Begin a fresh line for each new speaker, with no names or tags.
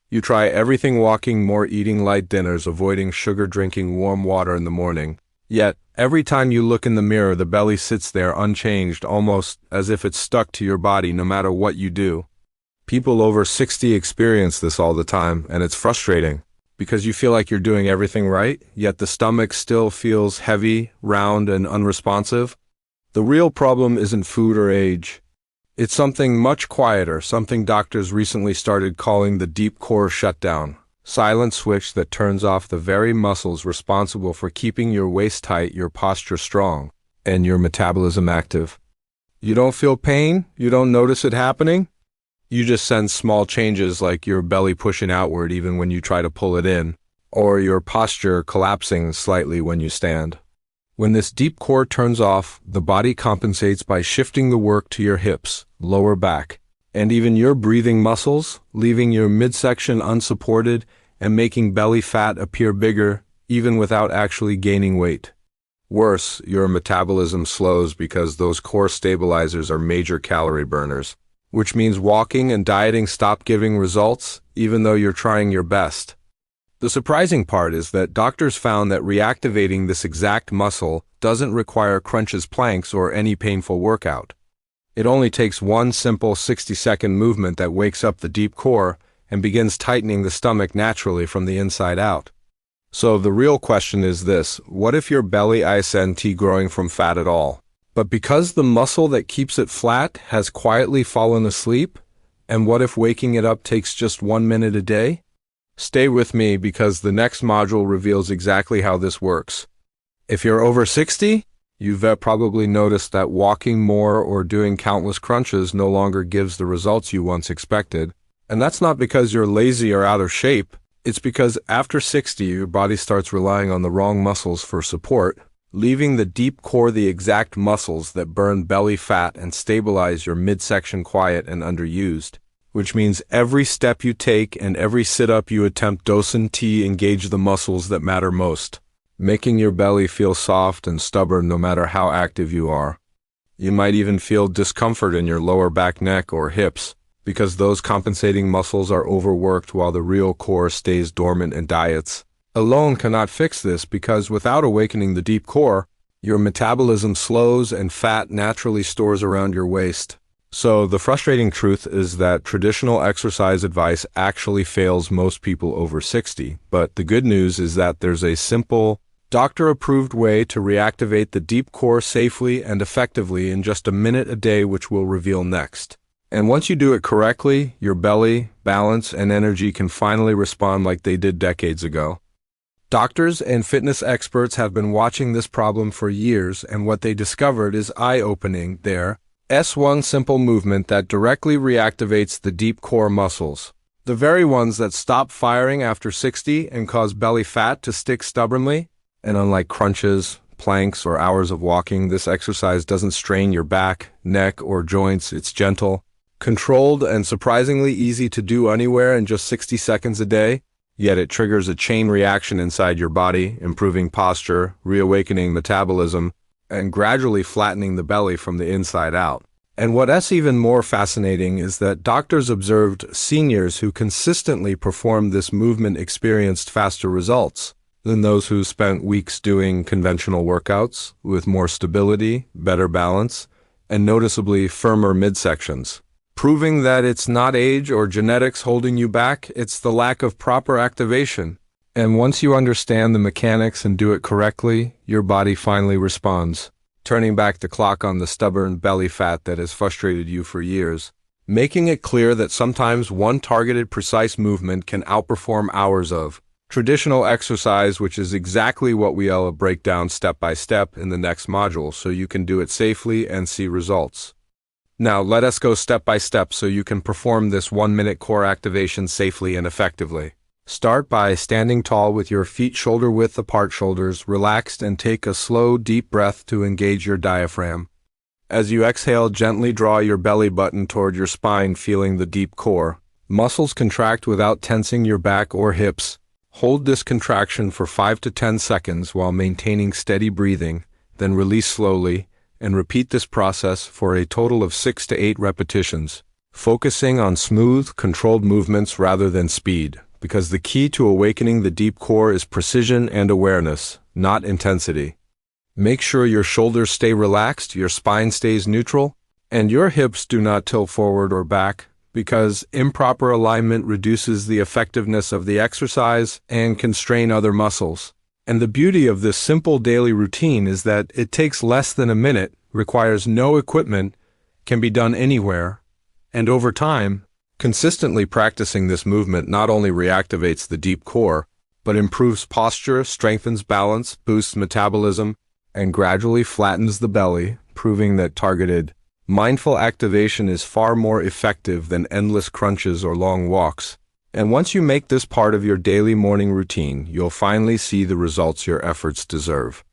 You try everything: walking more, eating light dinners, avoiding sugar, drinking warm water in the morning. Yet, every time you look in the mirror, the belly sits there unchanged, almost as if it's stuck to your body no matter what you do. People over 60 experience this all the time, and it's frustrating, because you feel like you're doing everything right, yet the stomach still feels heavy, round, and unresponsive. The real problem isn't food or age. It's something much quieter, something doctors recently started calling the deep core shutdown. Silent switch that turns off the very muscles responsible for keeping your waist tight, your posture strong, and your metabolism active. You don't feel pain? You don't notice it happening? You just sense small changes, like your belly pushing outward even when you try to pull it in, or your posture collapsing slightly when you stand. When this deep core turns off, the body compensates by shifting the work to your hips, lower back, and even your breathing muscles, leaving your midsection unsupported and making belly fat appear bigger, even without actually gaining weight. Worse, your metabolism slows because those core stabilizers are major calorie burners, which means walking and dieting stop giving results, even though you're trying your best. The surprising part is that doctors found that reactivating this exact muscle doesn't require crunches, planks, or any painful workout. It only takes one simple 60-second movement that wakes up the deep core and begins tightening the stomach naturally from the inside out. So the real question is this: what if your belly isn't growing from fat at all, but because the muscle that keeps it flat has quietly fallen asleep? And what if waking it up takes just 1 minute a day? Stay with me, because the next module reveals exactly how this works. If you're over 60, you've probably noticed that walking more or doing countless crunches no longer gives the results you once expected. And that's not because you're lazy or out of shape. It's because after 60, your body starts relying on the wrong muscles for support, leaving the deep core, the exact muscles that burn belly fat and stabilize your midsection, quiet and underused. Which means every step you take and every sit-up you attempt doesn't engage the muscles that matter most, making your belly feel soft and stubborn no matter how active you are. You might even feel discomfort in your lower back, neck, or hips, because those compensating muscles are overworked while the real core stays dormant, and diets alone cannot fix this, because without awakening the deep core, your metabolism slows and fat naturally stores around your waist. So the frustrating truth is that traditional exercise advice actually fails most people over 60, but the good news is that there's a simple, doctor-approved way to reactivate the deep core safely and effectively in just a minute a day, which we'll reveal next. And once you do it correctly, your belly, balance, and energy can finally respond like they did decades ago. Doctors and fitness experts have been watching this problem for years, and what they discovered is eye-opening. There's one simple movement that directly reactivates the deep core muscles, the very ones that stop firing after 60 and cause belly fat to stick stubbornly. And unlike crunches, planks, or hours of walking, this exercise doesn't strain your back, neck, or joints. It's gentle, controlled, and surprisingly easy to do anywhere in just 60 seconds a day. Yet it triggers a chain reaction inside your body, improving posture, reawakening metabolism, and gradually flattening the belly from the inside out. And what's even more fascinating is that doctors observed seniors who consistently performed this movement experienced faster results than those who spent weeks doing conventional workouts, with more stability, better balance, and noticeably firmer midsections, proving that it's not age or genetics holding you back, it's the lack of proper activation. And once you understand the mechanics and do it correctly, your body finally responds, turning back the clock on the stubborn belly fat that has frustrated you for years, making it clear that sometimes one targeted, precise movement can outperform hours of traditional exercise, which is exactly what we'll break down step by step in the next module, so you can do it safely and see results. Now, let us go step by step so you can perform this 1-minute core activation safely and effectively. Start by standing tall with your feet shoulder-width apart, shoulders relaxed, and take a slow, deep breath to engage your diaphragm. As you exhale, gently draw your belly button toward your spine, feeling the deep core. Muscles contract without tensing your back or hips. Hold this contraction for 5 to 10 seconds while maintaining steady breathing, then release slowly, and repeat this process for a total of 6 to 8 repetitions. focusing on smooth, controlled movements rather than speed, because the key to awakening the deep core is precision and awareness, not intensity. Make sure your shoulders stay relaxed, your spine stays neutral, and your hips do not tilt forward or back, because improper alignment reduces the effectiveness of the exercise and can strain other muscles. And the beauty of this simple daily routine is that it takes less than a minute, requires no equipment, can be done anywhere, and over time, consistently practicing this movement not only reactivates the deep core, but improves posture, strengthens balance, boosts metabolism, and gradually flattens the belly, proving that targeted, mindful activation is far more effective than endless crunches or long walks. And once you make this part of your daily morning routine, you'll finally see the results your efforts deserve.